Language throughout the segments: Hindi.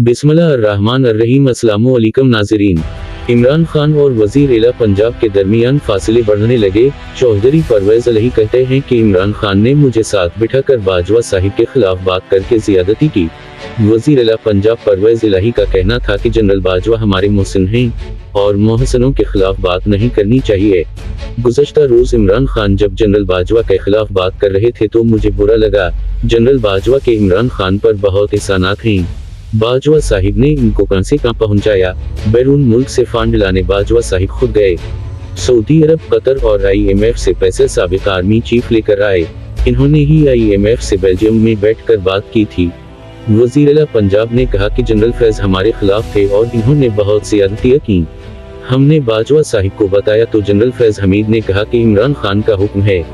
बिस्मिल्लाहिर्रहमानिर्रहीम। अस्सलामु अलैकुम नाज़रीन। इमरान खान और वज़ीर आला पंजाब के दरमियान फासले बढ़ने लगे। चौधरी परवेज़ इलाही कहते हैं कि इमरान खान ने मुझे साथ बिठाकर बाजवा साहिब के खिलाफ बात करके ज़्यादती की। वज़ीर आला पंजाब परवेज़ इलाही का कहना था कि जनरल बाजवा हमारे मोहसिन हैं और मोहसिनों के खिलाफ बात नहीं करनी चाहिए। गुज़श्ता रोज़ इमरान खान जब जनरल बाजवा के खिलाफ बात कर रहे थे तो मुझे बुरा लगा। जनरल बाजवा के इमरान खान पर बहुत एहसानात हैं। बाजवा साहिब ने इनको कहां से कहां पहुंचाया। बैरून मुल्क से फंड लाने बाजवा साहिब खुद गए। सऊदी अरब, कतर और IMF से पैसे साबिक आर्मी चीफ लेकर आए। इन्होंने ही IMF से बेल्जियम में बैठकर बात की थी। वज़ीर आला पंजाब ने कहा कि जनरल फैज हमारे खिलाफ थे और इन्होंने बहुत ज़्यादतियां की। हमने बाजवा साहिब को बताया तो जनरल फैज हमीद ने कहा कि इमरान खान का हुक्म है।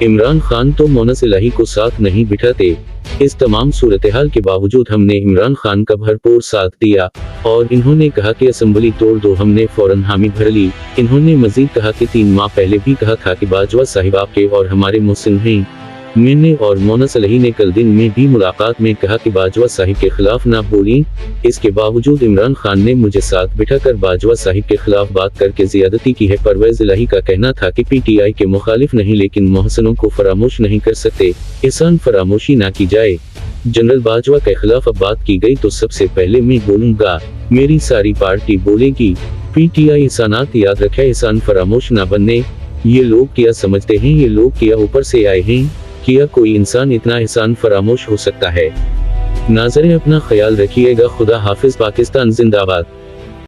इमरान खान तो मोनस इलाही को साथ नहीं बिठाते। इस तमाम सूरत हाल के बावजूद हमने इमरान खान का भरपूर साथ दिया और इन्होंने कहा कि असेंबली तोड़ दो। हमने फौरन हामी भर ली। इन्होंने मजीद कहा कि 3 माह पहले भी कहा था कि बाजवा साहिब आपके और हमारे मोहसिन हैं। मैंने और मोनस इलाही ने कल दिन में भी मुलाकात में कहा कि बाजवा साहिब के खिलाफ ना बोलें। इसके बावजूद इमरान खान ने मुझे साथ बिठाकर बाजवा साहिब के खिलाफ बात करके ज़्यादती की है। परवेज़ इलाही का कहना था कि PTI के मुखालिफ नहीं लेकिन मोहसिनों को फरामोश नहीं कर सकते। एहसान फरामोशी ना की जाए। जनरल बाजवा के खिलाफ अब बात की गई तो सबसे पहले मैं बोलूँगा, मेरी सारी पार्टी बोलेगी। PTI एहसानात याद रखे, एहसान फरामोश ना बनने। ये लोग क्या समझते हैं, ये लोग क्या ऊपर से आए हैं? क्या कोई इंसान इतना एहसान फरामोश हो सकता है? नाज़रीन, अपना ख्याल रखिएगा। खुदा हाफिज। पाकिस्तान जिंदाबाद।